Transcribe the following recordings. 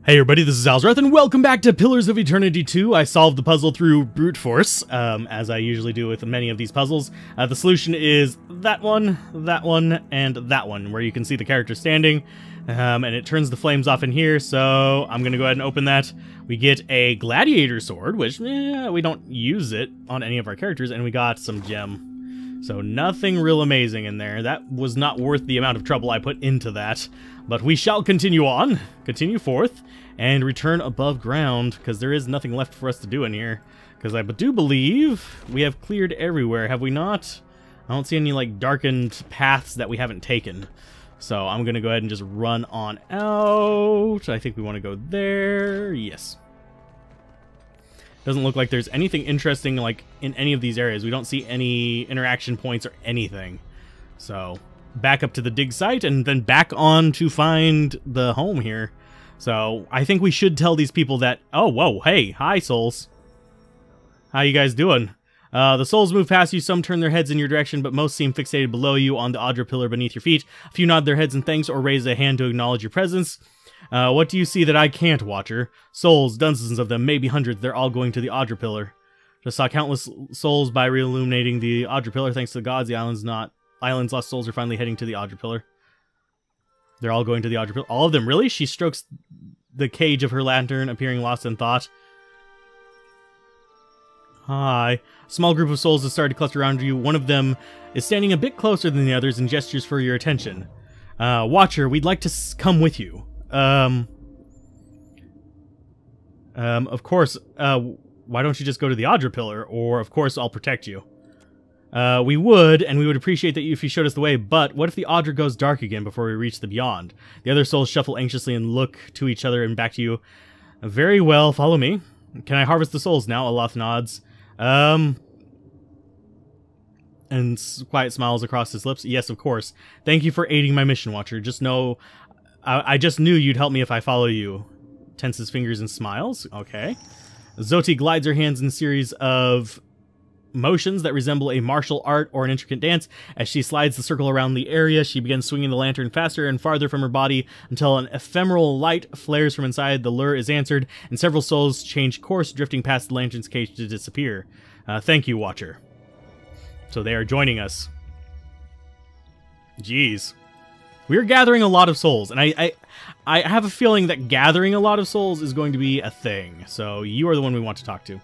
Hey everybody, this is Alzorath, and welcome back to Pillars of Eternity 2. I solved the puzzle through brute force, as I usually do with many of these puzzles. The solution is that one, and that one, where you can see the character standing, and it turns the flames off in here, so I'm gonna go ahead and open that. We get a gladiator sword, which, we don't use it on any of our characters, and we got some gem. So nothing real amazing in there. That was not worth the amount of trouble I put into that. But we shall continue on, continue forth, and return above ground, because there is nothing left for us to do in here. Because I do believe we have cleared everywhere, have we not? I don't see any, like, darkened paths that we haven't taken. So I'm going to go ahead and just run on out. I think we want to go there. Yes. Doesn't look like there's anything interesting, like, in any of these areas. We don't see any interaction points or anything. So back up to the dig site, and then back on to find the home here. So I think we should tell these people that, oh, whoa, hey, hi, souls. How you guys doing? The souls move past you, some turn their heads in your direction, but most seem fixated below you on the Audra pillar beneath your feet. A few nod their heads in thanks or raise a hand to acknowledge your presence. What do you see that I can't, Watcher? Souls, dozens of them, maybe hundreds, they're all going to the Audra pillar. Just saw countless souls by re-illuminating the Audra pillar. Thanks to the gods, the island's lost souls are finally heading to the Audra pillar. They're all going to the Audra pillar. All of them, really? She strokes the cage of her lantern, appearing lost in thought. Hi. A small group of souls has started to cluster around you. One of them is standing a bit closer than the others and gestures for your attention. Watcher, we'd like to come with you. Of course, why don't you just go to the Audra pillar? Or, of course, I'll protect you. We would, and we would appreciate that if you showed us the way, but what if the Audra goes dark again before we reach the beyond? The other souls shuffle anxiously and look to each other and back to you. Very well, follow me. Can I harvest the souls now? Aloth nods. And quiet smiles across his lips. Yes, of course. Thank you for aiding my mission, Watcher. Just know, I just knew you'd help me if I follow you. Tenses fingers and smiles. Okay. Zoti glides her hands in a series of motions that resemble a martial art or an intricate dance. As she slides the circle around the area, she begins swinging the lantern faster and farther from her body until an ephemeral light flares from inside. The lure is answered, and several souls change course, drifting past the lantern's cage to disappear. Thank you, Watcher. So they are joining us. Jeez. We're gathering a lot of souls, and I have a feeling that gathering a lot of souls is going to be a thing. So you are the one we want to talk to.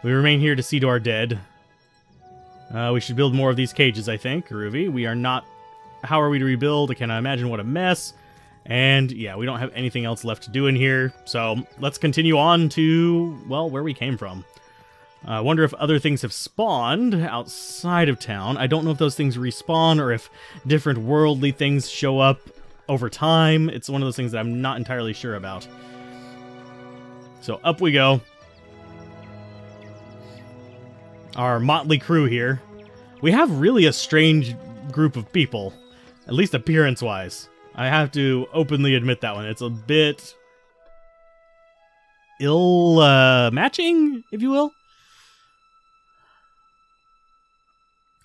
We remain here to see to our dead. We should build more of these cages, I think. Ruby, we are not... How are we to rebuild? I cannot imagine, what a mess. And, yeah, we don't have anything else left to do in here. So, let's continue on to, well, where we came from. I wonder if other things have spawned outside of town. I don't know if those things respawn or if different worldly things show up over time. It's one of those things that I'm not entirely sure about. So, up we go. Our motley crew here. We have really a strange group of people, at least appearance-wise. I have to openly admit that one. It's a bit matching, if you will.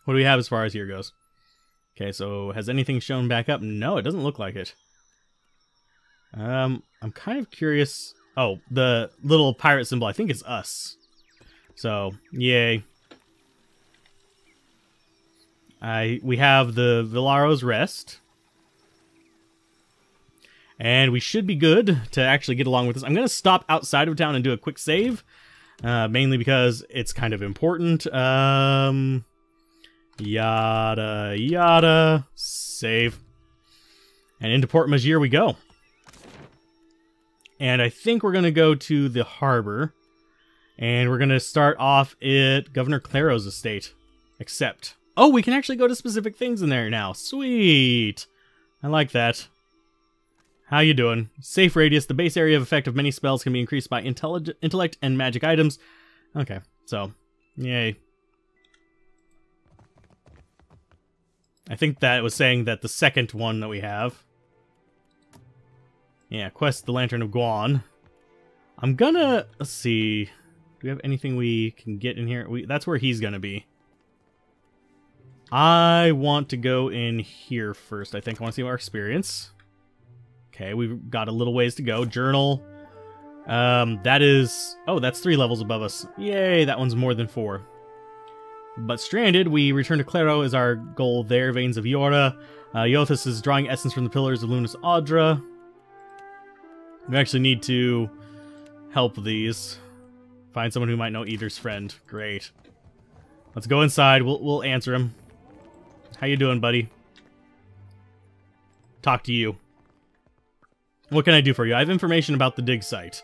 What do we have as far as here goes? Okay, so has anything shown back up? No, it doesn't look like it. I'm kind of curious. Oh, the little pirate symbol, I think is us. So, yay. We have the Villaro's Rest. And we should be good to actually get along with this. I'm going to stop outside of town and do a quick save. Mainly because it's kind of important. Yada, yada. Save. And into Port Magir we go. And I think we're going to go to the harbor. And we're going to start off at Governor Claro's estate. Except... Oh, we can actually go to specific things in there now. Sweet. I like that. How you doing? Safe radius. The base area of effect of many spells can be increased by intellect and magic items. Okay, so, yay. I think that was saying that the second one that we have. Yeah, quest the Lantern of Guan. I'm gonna... Let's see. Do we have anything we can get in here? That's where he's gonna be. I want to go in here first, I think. I want to see our experience. Okay, we've got a little ways to go. Journal. That is... Oh, that's 3 levels above us. Yay, that one's more than 4. But stranded, we return to Claro as our goal there. Veins of Yora. Yothus is drawing essence from the pillars of Lunas Audra. We actually need to help these. Find someone who might know Either's friend. Great. Let's go inside. We'll answer him. How you doing, buddy? Talk to you. What can I do for you? I have information about the dig site.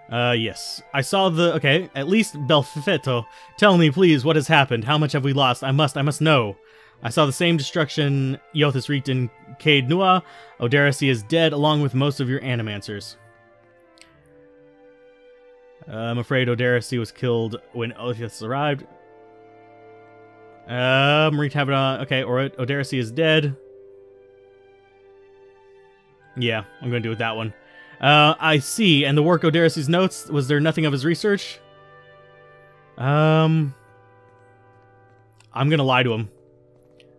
Yes. I saw the... Okay, at least Belfetto. Tell me, please, what has happened? How much have we lost? I must know. I saw the same destruction Yothus wreaked in Cade Nua. Oderisi is dead, along with most of your animancers. I'm afraid Oderisi was killed when Othis arrived. Wreaked havoc on... Okay, or Oderisi is dead. Yeah, I'm going to do with that one. I see. And the work Oderisi's notes, was there nothing of his research? I'm going to lie to him.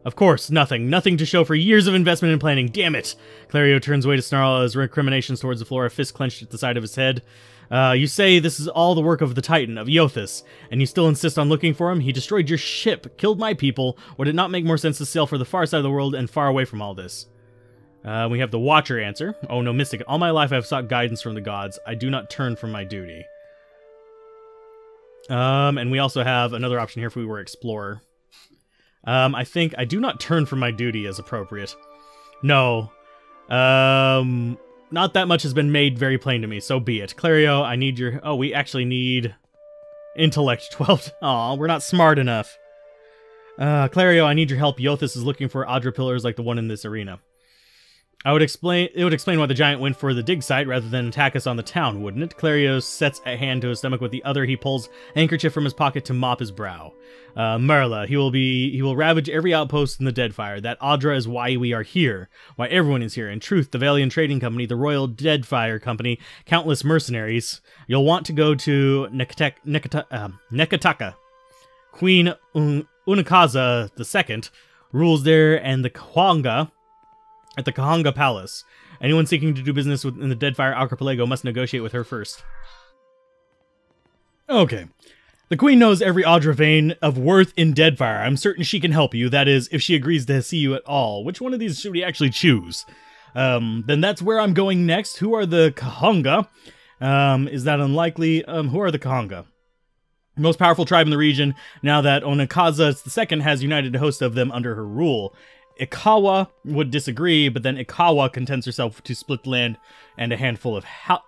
Of course, nothing. Nothing to show for years of investment and planning. Damn it! Clario turns away to snarl as recriminations towards the floor, a fist clenched at the side of his head. You say this is all the work of the Titan, of Yothus, and you still insist on looking for him? He destroyed your ship, killed my people. Would it not make more sense to sail for the far side of the world and far away from all this? We have the Watcher answer. Oh no, Mystic. All my life I have sought guidance from the gods. I do not turn from my duty. And we also have another option here if we were Explorer. I think I do not turn from my duty as appropriate. No. Not that much has been made very plain to me, so be it. Clario, I need your... Oh, we actually need... Intellect 12. Aw, we're not smart enough. Clario, I need your help. Yothus is looking for Audra pillars like the one in this arena. It would explain why the giant went for the dig site rather than attack us on the town, wouldn't it? Clario sets a hand to his stomach. With the other, he pulls a handkerchief from his pocket to mop his brow. Merla, he will ravage every outpost in the Deadfire. That Audra is why we are here, why everyone is here. In truth, the Valiant Trading Company, the Royal Deadfire Company, countless mercenaries. You'll want to go to Nekataka. Queen Unakaza II rules there, and the Kahanga... At the Kahanga Palace. Anyone seeking to do business in the Deadfire archipelago must negotiate with her first. Okay. The Queen knows every Audra vein of worth in Deadfire. I'm certain she can help you. That is, if she agrees to see you at all. Which one of these should we actually choose? Then that's where I'm going next. Who are the Kahanga? Is that unlikely? Who are the Kahanga? Most powerful tribe in the region, now that Onakaza II has united a host of them under her rule. Ikawa would disagree, but then Ikawa contents herself to split land and a handful of Blech.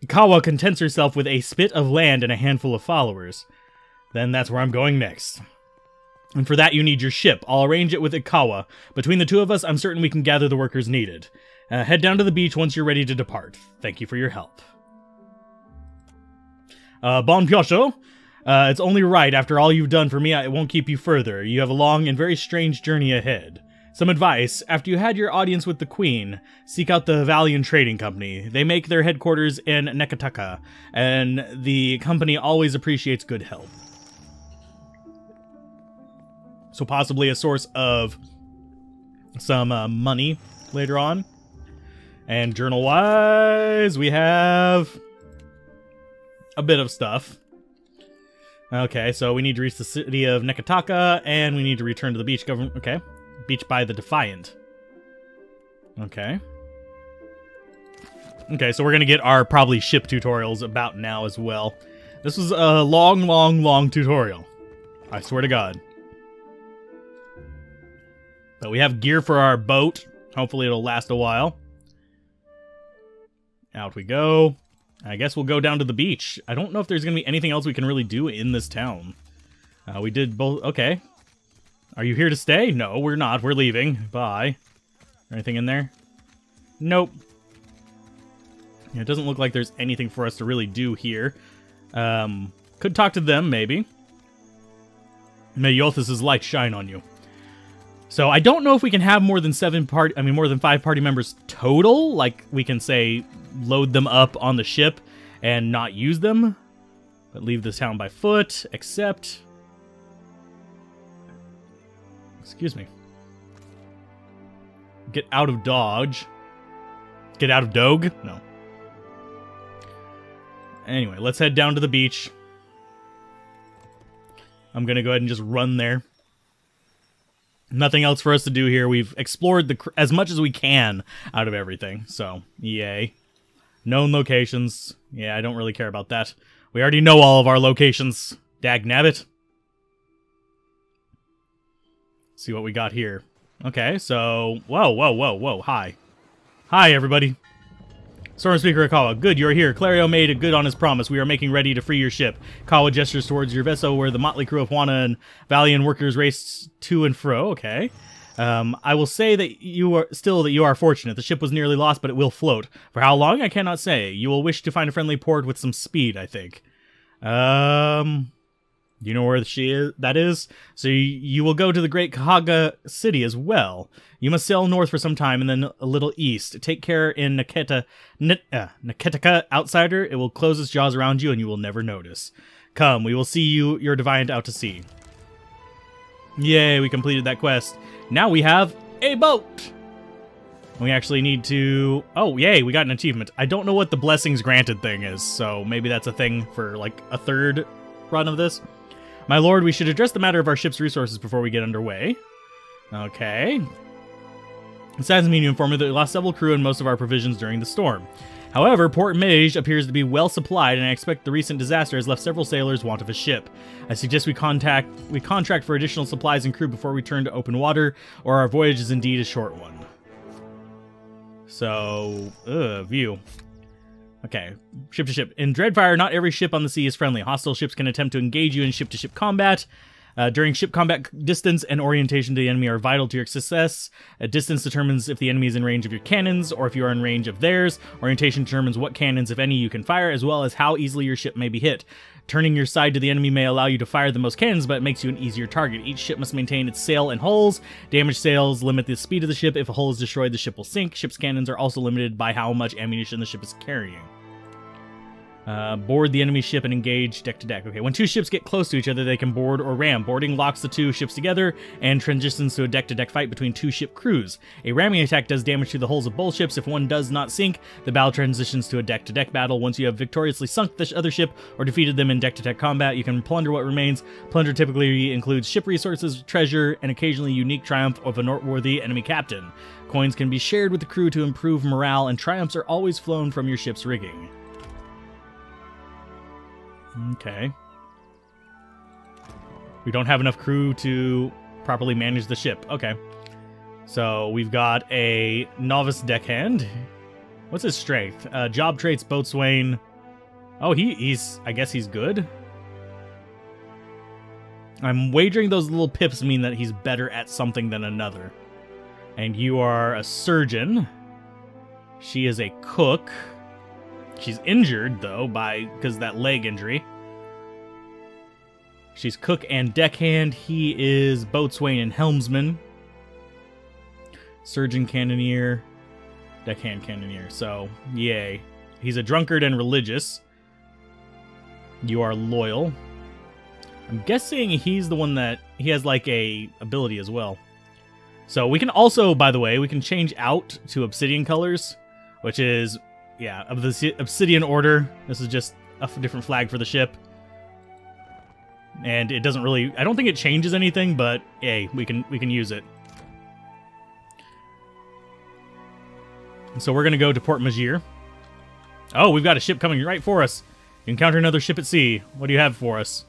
Ikawa contents herself with a spit of land and a handful of followers. Then that's where I'm going next. And for that you need your ship. I'll arrange it with Ikawa. Between the two of us, I'm certain we can gather the workers needed. Head down to the beach once you're ready to depart. Thank you for your help. Bon Piosho. It's only right, after all you've done for me, I won't keep you further. You have a long and very strange journey ahead. Some advice, after you had your audience with the Queen, seek out the Valiant Trading Company. They make their headquarters in Nekataka, and the company always appreciates good help. So possibly a source of some money later on. And journal-wise, we have a bit of stuff. Okay, so we need to reach the city of Nekataka, and we need to return to the beach government. Okay. Beach by the Defiant. Okay. Okay, so we're gonna get our probably ship tutorials about now as well. This was a long tutorial. I swear to God. But we have gear for our boat. Hopefully it'll last a while. Out we go. I guess we'll go down to the beach. I don't know if there's going to be anything else we can really do in this town. We did both... Okay. Are you here to stay? No, we're not. We're leaving. Bye. Anything in there? Nope. Yeah, it doesn't look like there's anything for us to really do here. Could talk to them, maybe. May Yothus' light shine on you. So I don't know if we can have more than 5 party members total. Like, we can say... load them up on the ship and not use them, but leave this town by foot, except... Excuse me. Get out of Dodge. Get out of Dogue? No. Anyway, let's head down to the beach. I'm going to go ahead and just run there. Nothing else for us to do here. We've explored as much as we can out of everything. So, yay. Known locations. Yeah, I don't really care about that. We already know all of our locations. Dagnabbit. See what we got here. Okay, so... Whoa. Hi. Hi, everybody. Storm Speaker Akawa. Good, you're here. Clario made good on his promise. We are making ready to free your ship. Kawa gestures towards your vessel where the motley crew of Juana and Valiant workers race to and fro. Okay. I will say that you are fortunate. The ship was nearly lost, but it will float. For how long, I cannot say. You will wish to find a friendly port with some speed, I think. Do you know where that is? So you will go to the Great Kahaga City as well. You must sail north for some time and then a little east. Take care in Naketika Outsider. It will close its jaws around you and you will never notice. Come, we will see your Deviant out to sea. Yay, we completed that quest. Now we have a boat! We actually need to... Oh, yay, we got an achievement. I don't know what the Blessings Granted thing is, so maybe that's a thing for, like, a third run of this. My lord, we should address the matter of our ship's resources before we get underway. Okay. It saddens me to inform you that we lost several crew and most of our provisions during the storm. However, Port Mage appears to be well supplied, and I expect the recent disaster has left several sailors want of a ship. I suggest we contract for additional supplies and crew before we turn to open water, or our voyage is indeed a short one. So, view. Okay, ship to ship. In Deadfire, not every ship on the sea is friendly. Hostile ships can attempt to engage you in ship-to-ship combat. During ship combat, distance and orientation to the enemy are vital to your success. Distance determines if the enemy is in range of your cannons, or if you are in range of theirs. Orientation determines what cannons, if any, you can fire, as well as how easily your ship may be hit. Turning your side to the enemy may allow you to fire the most cannons, but it makes you an easier target. Each ship must maintain its sail and hulls. Damaged sails limit the speed of the ship. If a hull is destroyed, the ship will sink. Ship's cannons are also limited by how much ammunition the ship is carrying. Board the enemy ship and engage deck to deck. Okay, when two ships get close to each other, they can board or ram. Boarding locks the two ships together and transitions to a deck-to-deck fight between two ship crews. A ramming attack does damage to the hulls of both ships. If one does not sink, the battle transitions to a deck-to-deck battle. Once you have victoriously sunk the other ship or defeated them in deck-to-deck combat, you can plunder what remains. Plunder typically includes ship resources, treasure, and occasionally unique triumph of a noteworthy enemy captain. Coins can be shared with the crew to improve morale, and triumphs are always flown from your ship's rigging. Okay. We don't have enough crew to properly manage the ship. Okay. So we've got a novice deckhand. What's his strength? Job traits, boatswain. Oh, he's... I guess he's good. I'm wagering those little pips mean that he's better at something than another. And you are a surgeon. She is a cook. She's injured, though, because of that leg injury. She's cook and deckhand. He is boatswain and helmsman. Surgeon cannoneer. Deckhand cannoneer. So, yay. He's a drunkard and religious. You are loyal. I'm guessing he's the one that... He has, like, a ability as well. So, we can also, by the way, we can change out to obsidian colors, which is... Yeah, of the Obsidian Order. This is just a different flag for the ship. And it doesn't really... I don't think it changes anything, but hey, we can use it. So we're going to go to Port Magir. Oh, we've got a ship coming right for us. You encounter another ship at sea. What do you have for us?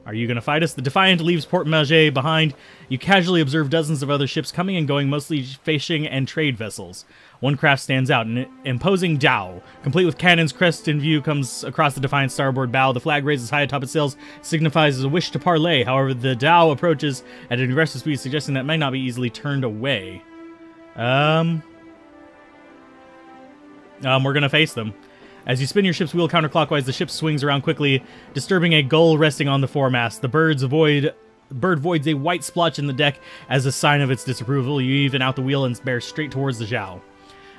Are you going to fight us? The Defiant leaves Port Magir behind. You casually observe dozens of other ships coming and going, mostly fishing and trade vessels. One craft stands out, an imposing dhow. Complete with cannons, crest in view, comes across the Defiant starboard bow. The flag raises high atop its sails, signifies a wish to parley. However, the dhow approaches at an aggressive speed, suggesting that it might not be easily turned away. We're going to face them. As you spin your ship's wheel counterclockwise, the ship swings around quickly, disturbing a gull resting on the foremast. The bird voids a white splotch in the deck as a sign of its disapproval. You even out the wheel and bear straight towards the dhow.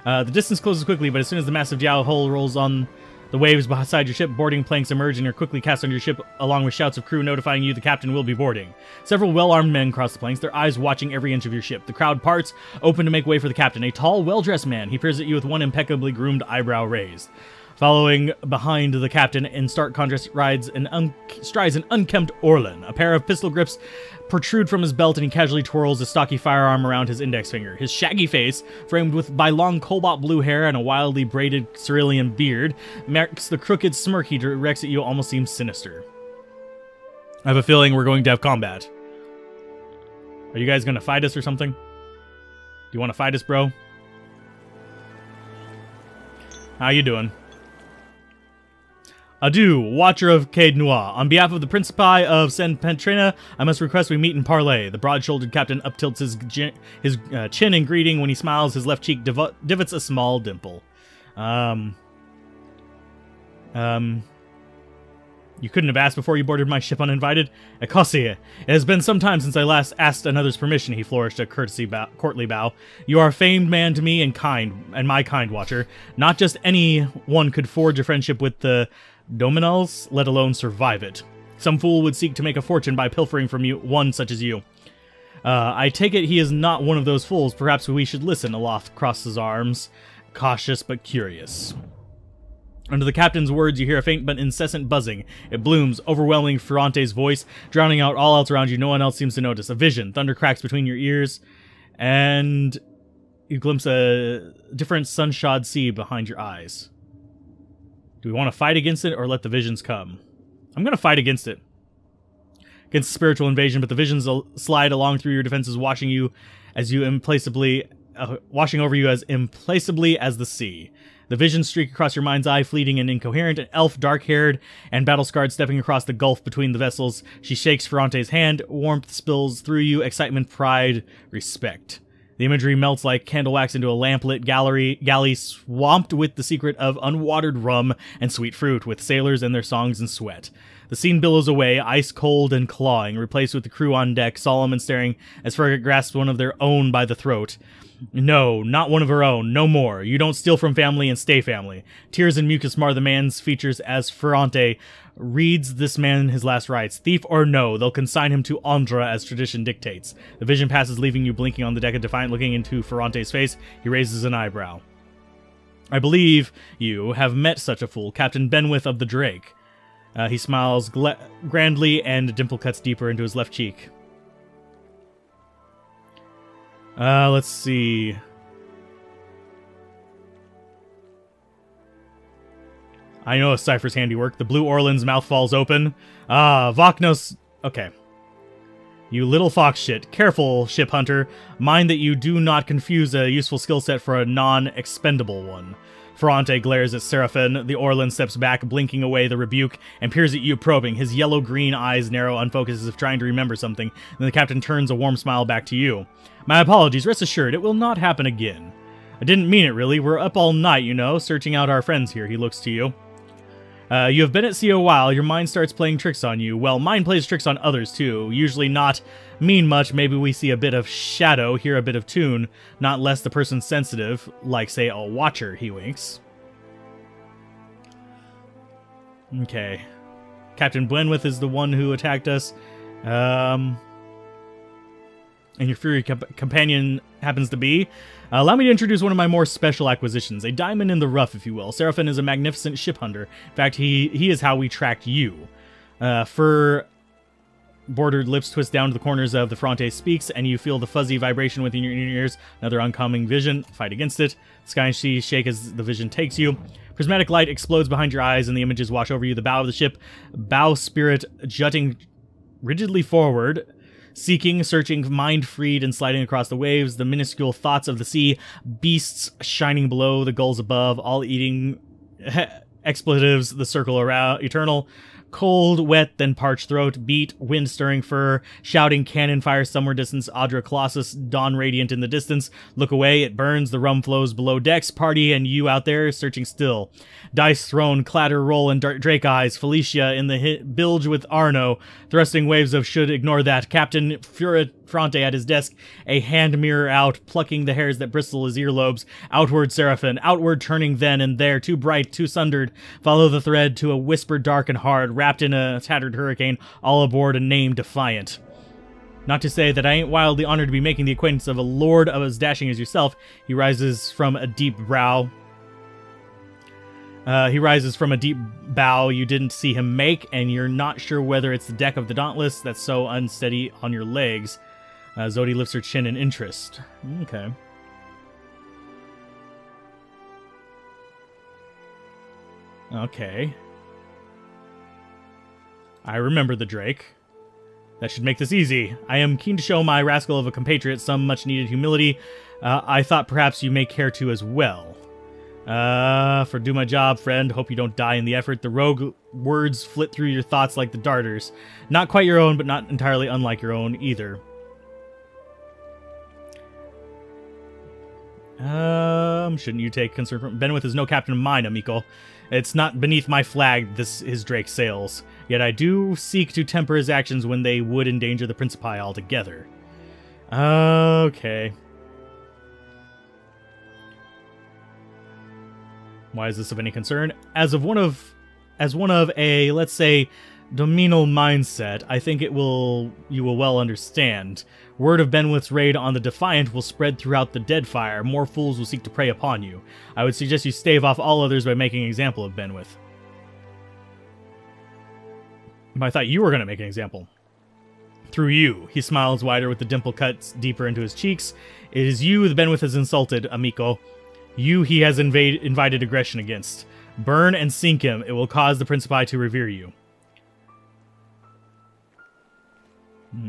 The distance closes quickly, but as soon as the massive dhow hull rolls on The waves beside your ship boarding planks emerge and are quickly cast on your ship, along with shouts of crew notifying you the captain will be boarding. Several well-armed men cross the planks, their eyes watching every inch of your ship. The crowd parts, open to make way for the captain. A tall, well-dressed man. He peers at you with one impeccably groomed eyebrow raised. Following behind the captain, in stark contrast, strides an unkempt Orlan. A pair of pistol grips protrude from his belt, and he casually twirls a stocky firearm around his index finger. His shaggy face, framed by long cobalt blue hair and a wildly braided cerulean beard, marks the crooked smirk he directs at you almost seems sinister. I have a feeling we're going to have combat. Are you guys going to fight us or something? Do you want to fight us, bro? How you doing? Adieu, Watcher of Cade Noir. On behalf of the Principi of Sen Pentrena, I must request we meet in parley. The broad-shouldered captain uptilts his chin in greeting. When he smiles, his left cheek divots a small dimple. You couldn't have asked before you boarded my ship uninvited? Ecosia, it has been some time since I last asked another's permission, he flourished a courtly bow. You are a famed man to me and my kind, Watcher. Not just anyone could forge a friendship with the Dominals, let alone survive it. Some fool would seek to make a fortune by pilfering from one such as you. I take it he is not one of those fools. Perhaps we should listen. Aloft crosses his arms, cautious but curious. Under the captain's words, you hear a faint but incessant buzzing. It blooms, overwhelming Ferrante's voice, drowning out all else around you. No one else seems to notice. A vision. Thunder cracks between your ears, and you glimpse a different sun-shod sea behind your eyes. Do we want to fight against it or let the visions come? I'm going to fight against it. Against the spiritual invasion, but the visions slide along through your defenses, washing over you as implacably as the sea. The visions streak across your mind's eye, fleeting and incoherent. An elf, dark-haired and battle-scarred, stepping across the gulf between the vessels. She shakes Ferrante's hand. Warmth spills through you. Excitement, pride, respect. The imagery melts like candle wax into a lamplit galley swamped with the secret of unwatered rum and sweet fruit, with sailors and their songs and sweat. The scene billows away, ice-cold and clawing, replaced with the crew on deck, solemn and staring, as Fergus grasps one of their own by the throat. No, not one of her own, no more. You don't steal from family and stay family. Tears and mucus mar the man's features as Ferrante reads this man his last rites. Thief or no, they'll consign him to Andra as tradition dictates. The vision passes, leaving you blinking on the deck, a defiant looking into Ferrante's face. He raises an eyebrow. I believe you have met such a fool, Captain Benwith of the Drake. He smiles grandly, and a dimple cuts deeper into his left cheek. Let's see. I know a cipher's handiwork. The blue Orlan's mouth falls open. Voknos... Okay. You little fox shit. Careful, ship hunter. Mind that you do not confuse a useful skill set for a non-expendable one. Ferrante glares at Seraphin. The Orlan steps back, blinking away the rebuke, and peers at you, probing. His yellow-green eyes narrow, unfocused, as if trying to remember something. Then the captain turns a warm smile back to you. My apologies. Rest assured, it will not happen again. I didn't mean it, really. We're up all night, you know, searching out our friends here. He looks to you. You have been at sea a while. Your mind starts playing tricks on you. Well, mine plays tricks on others, too. Usually not mean much. Maybe we see a bit of shadow, hear a bit of tune. Not less the person sensitive, like, say, a watcher, he winks. Okay. Captain Benwith is the one who attacked us. And your fury companion happens to be... allow me to introduce one of my more special acquisitions. A diamond in the rough, if you will. Seraphin is a magnificent ship hunter. In fact, he is how we tracked you. Fur-bordered lips twist down to the corners of the Ferrante speaks, and you feel the fuzzy vibration within your ears. Another oncoming vision. Fight against it. Sky and sea shake as the vision takes you. Prismatic light explodes behind your eyes, and the images wash over you. The bow of the ship, bowsprit jutting rigidly forward, seeking, searching, mind freed, and sliding across the waves. The minuscule thoughts of the sea, beasts shining below, the gulls above, all eating expletives, the circle around, eternal. Cold, wet, then parched throat, beat, wind-stirring fur, shouting cannon fire somewhere distance, Audra Colossus, dawn radiant in the distance. Look away, it burns, the rum flows below decks, party and you out there searching still. Dice thrown, clatter, roll, and Drake eyes, Felicia in the bilge with Arno, thrusting waves of should ignore that. Captain Fronte at his desk, a hand mirror out, plucking the hairs that bristle his earlobes. Outward, Seraphin, outward turning then and there, too bright, too sundered. Follow the thread to a whisper dark and hard, wrapped in a tattered hurricane, all aboard a name defiant. Not to say that I ain't wildly honored to be making the acquaintance of a lord of as dashing as yourself. He rises from a deep bow you didn't see him make, and you're not sure whether it's the deck of the Dauntless that's so unsteady on your legs. Zodi lifts her chin in interest. Okay. Okay. I remember the Drake. That should make this easy. I am keen to show my rascal of a compatriot some much-needed humility. I thought perhaps you may care to as well. For do my job, friend. Hope you don't die in the effort. The rogue words flit through your thoughts like the darters. Not quite your own, but not entirely unlike your own either. Shouldn't you take concern from... Benwith is no captain of mine, amico. It's not beneath my flag his Drake sails. Yet I do seek to temper his actions when they would endanger the Principi altogether. Okay. Why is this of any concern? As one of a, let's say, dominal mindset, I think you will well understand. Word of Benwith's raid on the Defiant will spread throughout the Deadfire. More fools will seek to prey upon you. I would suggest you stave off all others by making an example of Benwith. But I thought you were going to make an example. Through you. He smiles wider with the dimple cuts deeper into his cheeks. It is you that Benwith has insulted, amico. You he has invited aggression against. Burn and sink him. It will cause the Principi to revere you.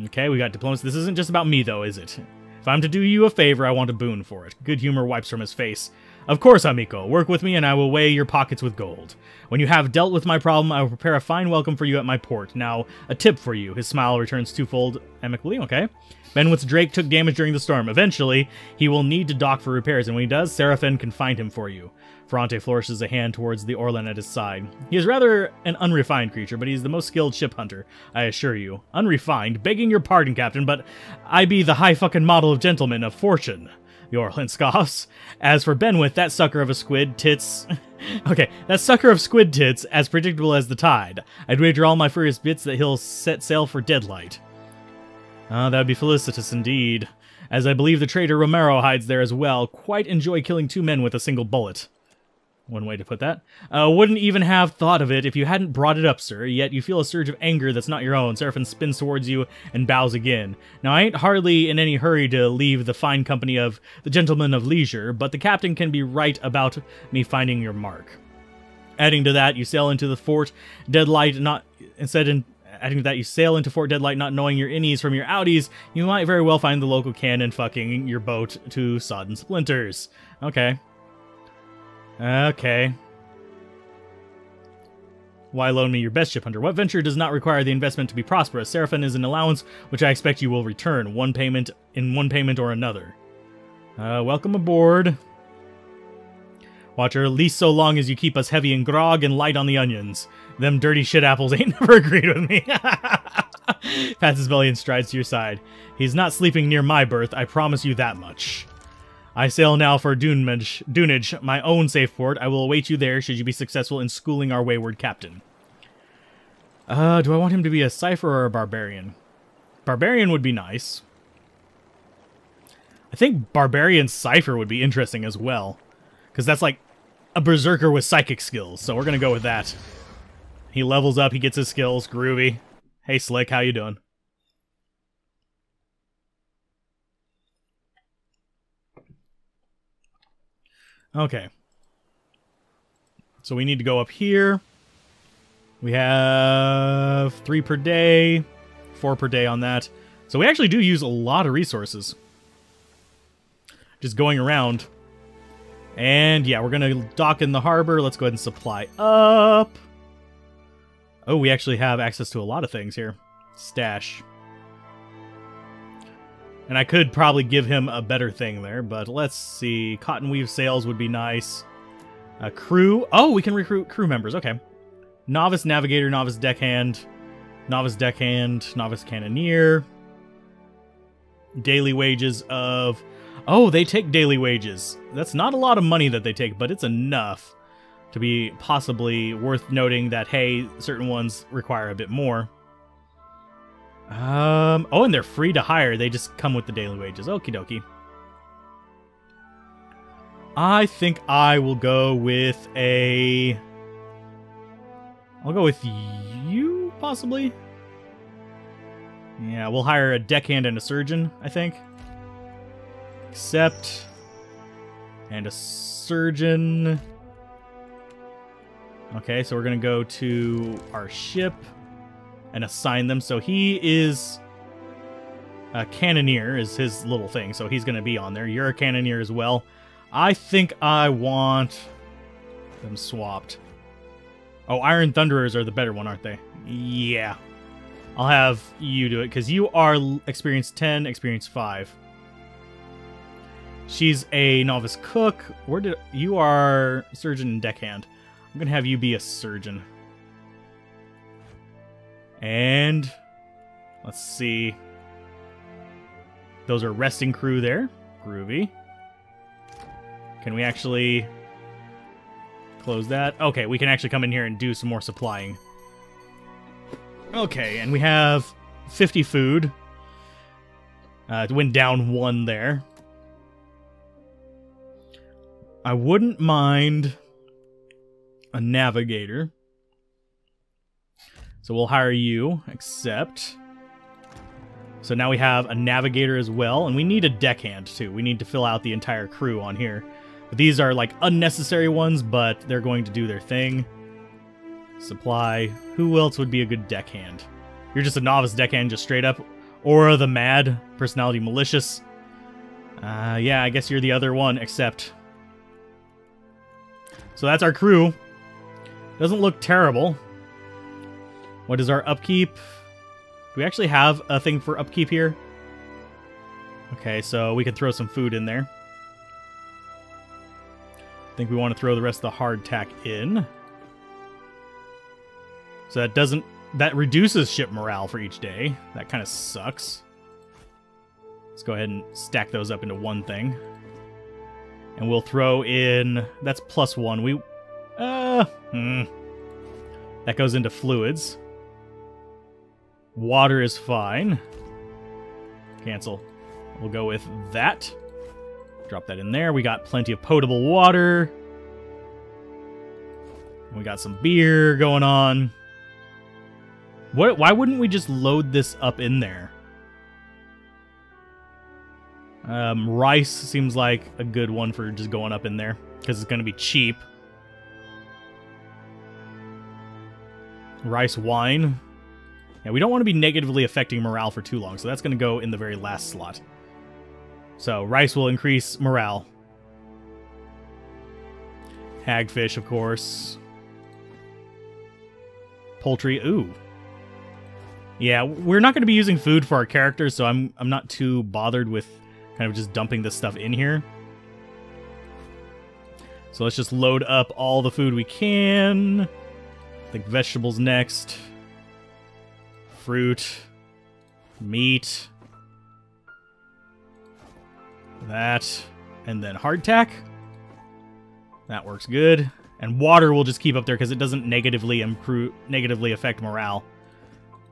Okay, we got diplomacy. This isn't just about me, though, is it? If I'm to do you a favor, I want a boon for it. Good humor wipes from his face. Of course, amico. Work with me, and I will weigh your pockets with gold. When you have dealt with my problem, I will prepare a fine welcome for you at my port. Now, a tip for you. His smile returns twofold amicably. Okay. Benwith's Drake took damage during the storm. Eventually, he will need to dock for repairs, and when he does, Seraphin can find him for you. Ferrante flourishes a hand towards the Orlan at his side. He is rather an unrefined creature, but he's the most skilled ship hunter, I assure you. Unrefined? Begging your pardon, Captain, but I be the high fucking model of gentleman of fortune. The Orlan scoffs. As for Benwith, that sucker of a squid tits... Okay, that sucker of squid tits, as predictable as the tide. I'd wager all my furious bits that he'll set sail for Deadlight. That would be felicitous indeed. As I believe the traitor Romero hides there as well. Quite enjoy killing 2 men with a single bullet. One way to put that. Wouldn't even have thought of it if you hadn't brought it up, sir, yet you feel a surge of anger that's not your own. Seraphin spins towards you and bows again. Now, I ain't hardly in any hurry to leave the fine company of the gentleman of leisure, but the captain can be right about me finding your mark. Adding to that, you sail into the Fort Deadlight, Adding to that, you sail into Fort Deadlight not knowing your innies from your outies. You might very well find the local cannon fucking your boat to sodden splinters. Okay. Okay. Why loan me your best ship hunter? What venture does not require the investment to be prosperous? Seraphin is an allowance which I expect you will return. One payment or another. Welcome aboard. Watcher, at least so long as you keep us heavy in grog and light on the onions. Them dirty shit apples ain't never agreed with me. Pats his belly and strides to your side. He's not sleeping near my berth, I promise you that much. I sail now for Dunage, my own safe port. I will await you there should you be successful in schooling our wayward captain. Do I want him to be a cipher or a barbarian? Barbarian would be nice. I think barbarian cipher would be interesting as well. Because that's like a berserker with psychic skills, so we're going to go with that. He levels up, he gets his skills, groovy. Hey Slick, how you doing? Okay. So we need to go up here. We have 3 per day, 4 per day on that. So we actually do use a lot of resources. Just going around. And yeah, we're going to dock in the harbor. Let's go ahead and supply up. Oh, we actually have access to a lot of things here. Stash. And I could probably give him a better thing there, but let's see. Cotton weave sails would be nice. Crew. Oh, we can recruit crew members. Okay. Novice navigator, novice deckhand, novice cannoneer. Daily wages of... Oh, they take daily wages. That's not a lot of money that they take, but it's enough to be possibly worth noting that, hey, certain ones require a bit more. Oh, and they're free to hire. They just come with the daily wages. Okie dokie. I think I will go with a... I'll go with you, possibly? Yeah, we'll hire a deckhand and a surgeon, I think. Accept. And a surgeon. Okay, so we're going to go to our ship and assign them. So he is a cannoneer, is his little thing. So he's going to be on there. You're a cannoneer as well. I think I want them swapped. Oh, Iron Thunderers are the better one, aren't they? Yeah. I'll have you do it, because you are experience 10, experience 5. She's a novice cook. You are surgeon and deckhand. I'm going to have you be a surgeon. And let's see. Those are resting crew there. Groovy. Can we actually close that? Okay, we can actually come in here and do some more supplying. Okay, and we have 50 food. It went down 1 there. I wouldn't mind a navigator. So we'll hire you, accept. So now we have a navigator as well, and we need a deckhand too. We need to fill out the entire crew on here. But these are like unnecessary ones, but they're going to do their thing. Supply. Who else would be a good deckhand? You're just a novice deckhand, just straight up. Aura the Mad, personality malicious. Yeah, I guess you're the other one, except. So that's our crew. Doesn't look terrible. What is our upkeep? Do we actually have a thing for upkeep here? Okay, so we could throw some food in there. I think we want to throw the rest of the hardtack in. So that reduces ship morale for each day. That kind of sucks. Let's go ahead and stack those up into one thing. And we'll throw in... That's +1. That goes into fluids. Water is fine. Cancel. We'll go with that. Drop that in there. We got plenty of potable water. We got some beer going on. Why wouldn't we just load this up in there? Rice seems like a good one for just going up in there, because it's going to be cheap. Rice wine. Yeah, we don't want to be negatively affecting morale for too long, so that's going to go in the very last slot. So, rice will increase morale. Hagfish, of course. Poultry, ooh. Yeah, we're not going to be using food for our characters, so I'm not too bothered with kind of just dumping this stuff in here. So let's just load up all the food we can. I think vegetables next. Fruit. Meat. That. And then hardtack. That works good. And water we'll just keep up there because it doesn't negatively affect morale.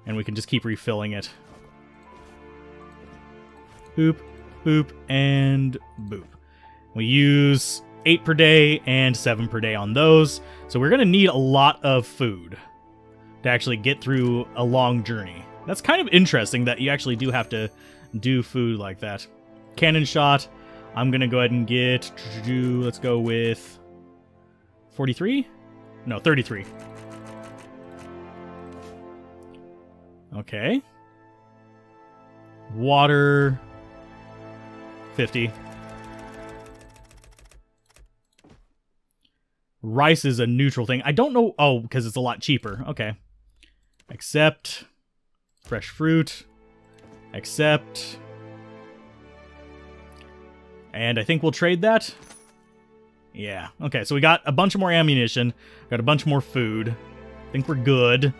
And we can just keep refilling it. Boop, boop, and boop. We use 8 per day and 7 per day on those. So we're going to need a lot of food to actually get through a long journey. That's kind of interesting that you actually do have to do food like that. Cannon shot. I'm going to go ahead and get... Let's go with 43? No, 33. Okay. Water... 50. Rice is a neutral thing. I don't know... Oh, because it's a lot cheaper. Okay. Accept. Fresh fruit. Accept. And I think we'll trade that. Yeah. Okay, so we got a bunch more ammunition. Got a bunch more food. I think we're good.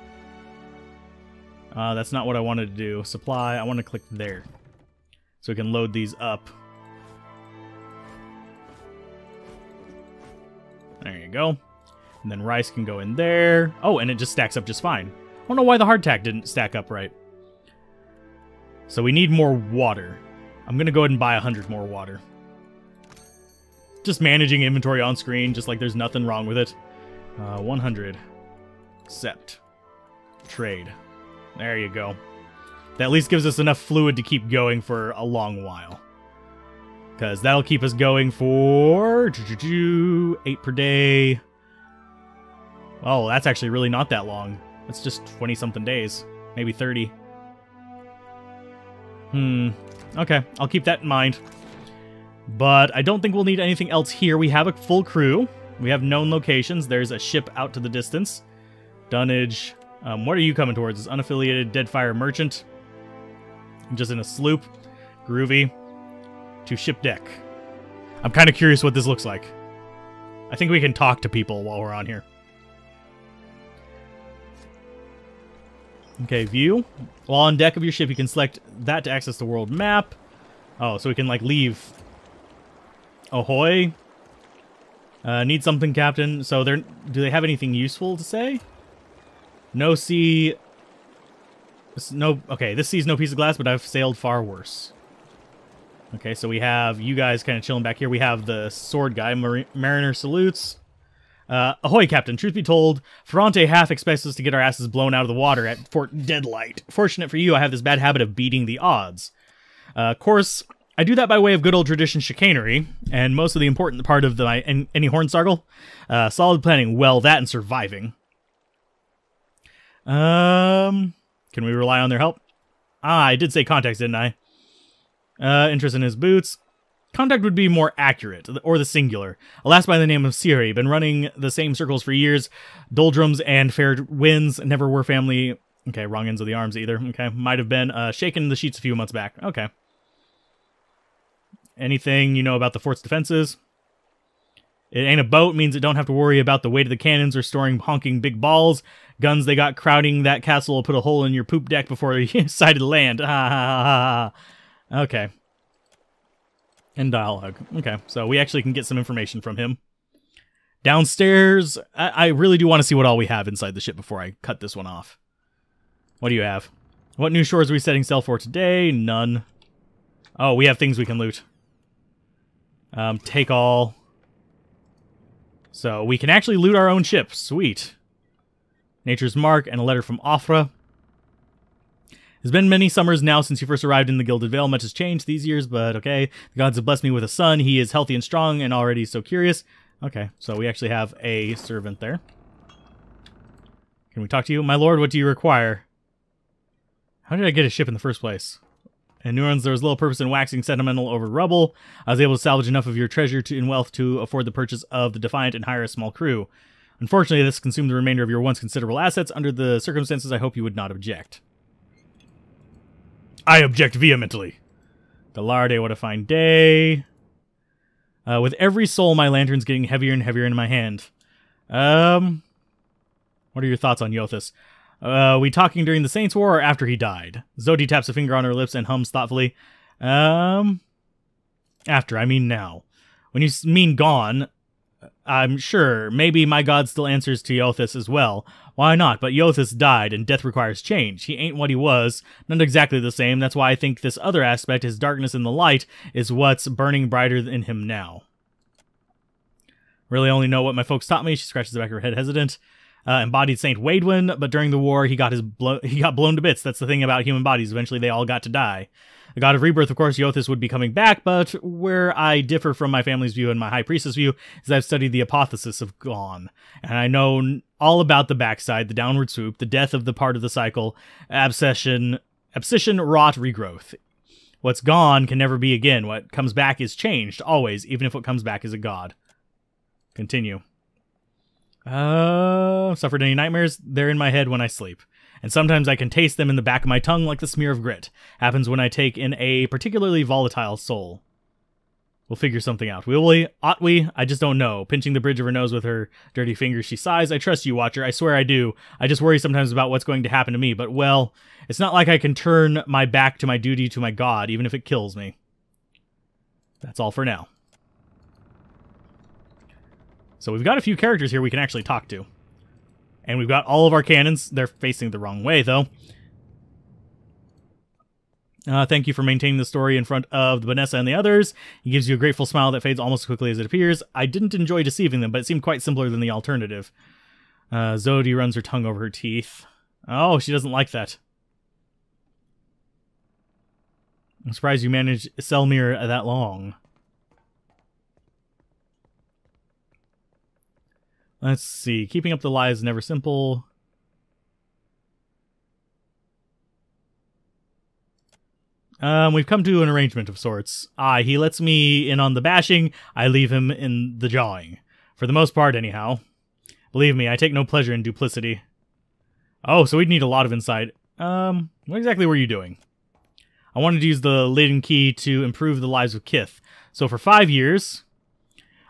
That's not what I wanted to do. Supply. I want to click there. So we can load these up. There you go. And then rice can go in there. Oh, and it just stacks up just fine. I don't know why the hardtack didn't stack up right. So we need more water. I'm going to go ahead and buy 100 more water. Just managing inventory on screen, just like there's nothing wrong with it. 100. Accept. Trade. There you go. That at least gives us enough fluid to keep going for a long while. Because that'll keep us going for 8 per day. Oh, that's actually really not that long. That's just 20-something days. Maybe 30. Okay, I'll keep that in mind. But I don't think we'll need anything else here. We have a full crew. We have known locations. There's a ship out to the distance. Dunnage. What are you coming towards? This unaffiliated Deadfire merchant. Just in a sloop. Groovy. To ship deck. I'm kind of curious what this looks like. I think we can talk to people while we're on here. Okay, view. While on deck of your ship, you can select that to access the world map. Oh, so we can, like, leave. Ahoy. Need something, Captain. So, do they have anything useful to say? No sea... Okay, this sea's no piece of glass, but I've sailed far worse. Okay, so we have you guys kind of chilling back here. We have the sword guy, Mariner salutes. Ahoy, Captain. Truth be told, Ferrante half expects us to get our asses blown out of the water at Fort Deadlight. Fortunate for you, I have this bad habit of beating the odds. Of course, I do that by way of good old tradition chicanery, and most of the important part of any hornsargle. Solid planning, well, that and surviving. Can we rely on their help? Ah, I did say contacts, didn't I? Interest in his boots. Contact would be more accurate, or the singular. A lass by the name of Siri, been running the same circles for years. Doldrums and fair winds, never were family. Okay, wrong ends of the arms either. Okay, might have been shaken the sheets a few months back. Okay. Anything you know about the fort's defenses? It ain't a boat, means it don't have to worry about the weight of the cannons or storing honking big balls. Guns they got crowding that castle will put a hole in your poop deck before you sighted land. Ha ha ha ha ha. Okay. And dialogue. Okay, so we actually can get some information from him. Downstairs, I really do want to see what all we have inside the ship before I cut this one off. What do you have? What new shores are we setting sail for today? None. Oh, we have things we can loot. Take all. So we can actually loot our own ship. Sweet. Nature's Mark and a letter from Offra. It's been many summers now since you first arrived in the Gilded Vale. Much has changed these years, but okay. The gods have blessed me with a son. He is healthy and strong and already so curious. Okay, so we actually have a servant there. Can we talk to you? My lord, what do you require? How did I get a ship in the first place? In New Orleans, there was little purpose in waxing sentimental over rubble. I was able to salvage enough of your treasure in wealth to afford the purchase of the Defiant and hire a small crew. Unfortunately, this consumed the remainder of your once considerable assets. Under the circumstances, I hope you would not object. I object vehemently. Gallarde, what a fine day. With every soul, my lantern's getting heavier and heavier in my hand. What are your thoughts on Yothus? We talking during the Saints' War or after he died? Zodi taps a finger on her lips and hums thoughtfully. After, I mean now. When you mean gone, I'm sure, maybe my god still answers to Yothus as well. Why not? But Yothus died, and death requires change. He ain't what he was, not exactly the same. That's why I think this other aspect, his darkness in the light, is what's burning brighter in him now. Really only know what my folks taught me. She scratches the back of her head, hesitant. Embodied Saint Waidwin, but during the war, he got blown to bits. That's the thing about human bodies. Eventually, they all got to die. The god of rebirth, of course, Yothus would be coming back, but where I differ from my family's view and my high priestess view is I've studied the apotheosis of gone, and I know all about the backside, the downward swoop, the death of the part of the cycle, abscission, rot, regrowth. What's gone can never be again. What comes back is changed, always, even if what comes back is a god. Continue. Suffered any nightmares? They're in my head when I sleep. and sometimes I can taste them in the back of my tongue like the smear of grit. Happens when I take in a particularly volatile soul. We'll figure something out. Will we? Ought we? I just don't know. Pinching the bridge of her nose with her dirty fingers, she sighs. I trust you, Watcher. I swear I do. I just worry sometimes about what's going to happen to me, but, well, it's not like I can turn my back to my duty to my god, even if it kills me. That's all for now. So we've got a few characters here we can actually talk to. And we've got all of our cannons. They're facing the wrong way, though. Thank you for maintaining the story in front of the Vanessa and the others. He gives you a grateful smile that fades almost as quickly as it appears. I didn't enjoy deceiving them, but it seemed quite simpler than the alternative. Zodi runs her tongue over her teeth. Oh, she doesn't like that. I'm surprised you managed Selmir that long. Let's see. Keeping up the lie is never simple. We've come to an arrangement of sorts. He lets me in on the bashing, I leave him in the jawing. For the most part, anyhow. Believe me, I take no pleasure in duplicity. Oh, so we'd need a lot of insight. What exactly were you doing? I wanted to use the Laden Key to improve the lives of Kith. So for 5 years,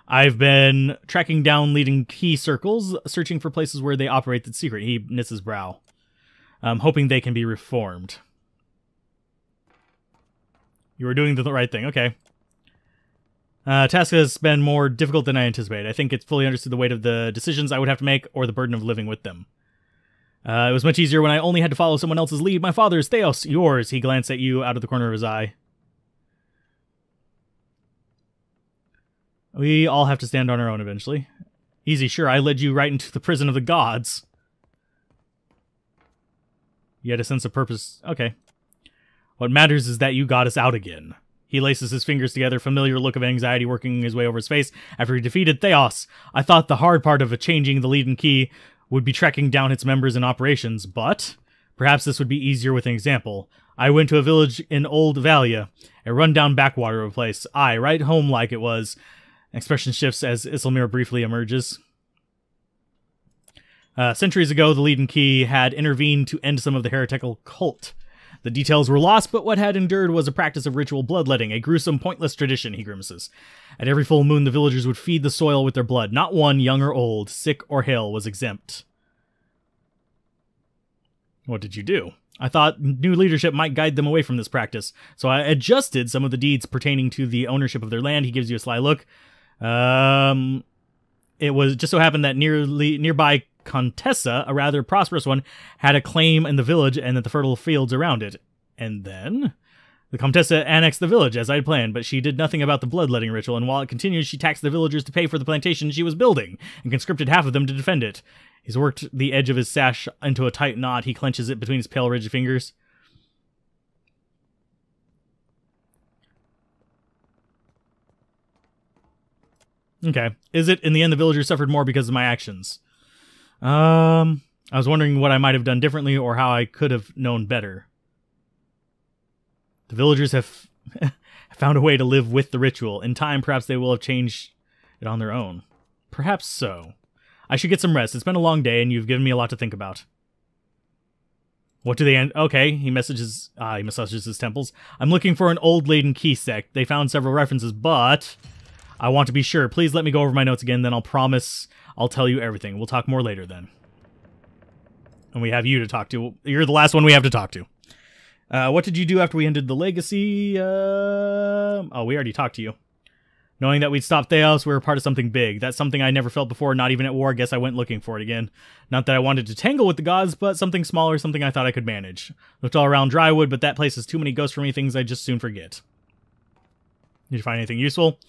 I've been tracking down Laden Key circles, searching for places where they operate the secret. He knits his brow. Hoping they can be reformed. You were doing the right thing, okay. Task has been more difficult than I anticipated. I think it's fully understood the weight of the decisions I would have to make, or the burden of living with them. It was much easier when I only had to follow someone else's lead. My father's, Theos, yours. He glanced at you out of the corner of his eye. We all have to stand on our own eventually. Easy, sure, I led you right into the prison of the gods. You had a sense of purpose. Okay. What matters is that you got us out again. He laces his fingers together, familiar look of anxiety working his way over his face after he defeated Theos. I thought the hard part of changing the Laden Key would be tracking down its members and operations, but perhaps this would be easier with an example. I went to a village in Old Valia, a run-down backwater of a place. Right home like it was. Expression shifts as Isilmir briefly emerges. Centuries ago, the Laden Key had intervened to end some of the heretical cult. The details were lost, but what had endured was a practice of ritual bloodletting, a gruesome, pointless tradition, he grimaces. At every full moon, the villagers would feed the soil with their blood. Not one, young or old, sick or hale, was exempt. What did you do? I thought new leadership might guide them away from this practice, so I adjusted some of the deeds pertaining to the ownership of their land. He gives you a sly look. It was just so happened that nearby Contessa, a rather prosperous one, had a claim in the village and the fertile fields around it. And then the Contessa annexed the village as I had planned, but she did nothing about the bloodletting ritual, and while it continued, she taxed the villagers to pay for the plantation she was building, and conscripted half of them to defend it. He's worked the edge of his sash into a tight knot. He clenches it between his pale, rigid fingers. Okay. Is it, in the end, the villagers suffered more because of my actions? I was wondering what I might have done differently or how I could have known better. The villagers have found a way to live with the ritual. In time, perhaps they will have changed it on their own. Perhaps so. I should get some rest. It's been a long day, and you've given me a lot to think about. What do they end? Okay, he massages his temples. I'm looking for an old Laden Key sect. They found several references, but I want to be sure. Please let me go over my notes again, then I'll promise I'll tell you everything. We'll talk more later then. And we have you to talk to. You're the last one we have to talk to. What did you do after we ended the legacy? Oh, we already talked to you. Knowing that we'd stopped Theos, we were part of something big. That's something I never felt before, not even at war. Guess I went looking for it again. Not that I wanted to tangle with the gods, but something smaller, something I thought I could manage. Looked all around Drywood, but that place has too many ghosts for me, things I just soon forget. Did you find anything useful?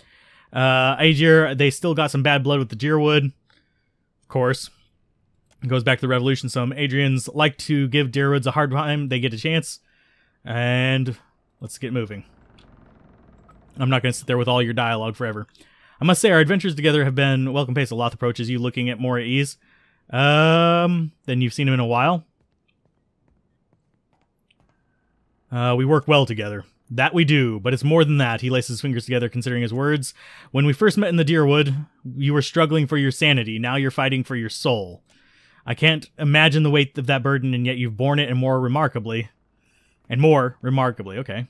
Aegir, they still got some bad blood with the Deerwood. Of course. It goes back to the Revolution. Some Adrians like to give Deerwoods a hard time. They get a chance. And let's get moving. I'm not going to sit there with all your dialogue forever. I must say, our adventures together have been welcome pace. Aloth approaches you, looking at more at ease. Then you've seen him in a while. We work well together. That we do, but it's more than that. He laces his fingers together, considering his words. When we first met in the Deerwood, you were struggling for your sanity. Now you're fighting for your soul. I can't imagine the weight of that burden, and yet you've borne it, and more remarkably. Okay.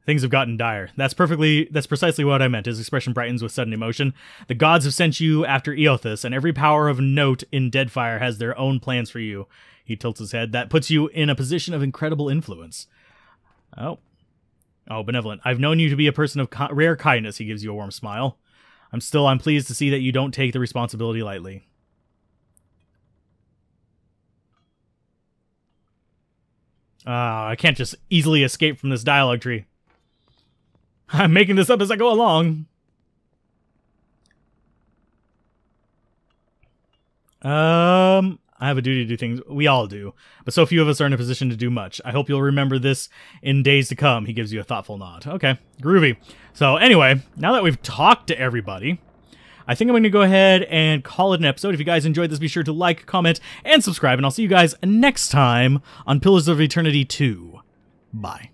Things have gotten dire. That's precisely what I meant. His expression brightens with sudden emotion. The gods have sent you after Eothas, and every power of note in Deadfire has their own plans for you. He tilts his head. That puts you in a position of incredible influence. Oh, benevolent. I've known you to be a person of rare kindness. He gives you a warm smile. I'm pleased to see that you don't take the responsibility lightly. I can't just easily escape from this dialogue tree. I'm making this up as I go along. I have a duty to do things. We all do. But so few of us are in a position to do much. I hope you'll remember this in days to come. He gives you a thoughtful nod. Okay, groovy. So anyway, now that we've talked to everybody, I think I'm going to go ahead and call it an episode. If you guys enjoyed this, be sure to like, comment, and subscribe. And I'll see you guys next time on Pillars of Eternity 2. Bye.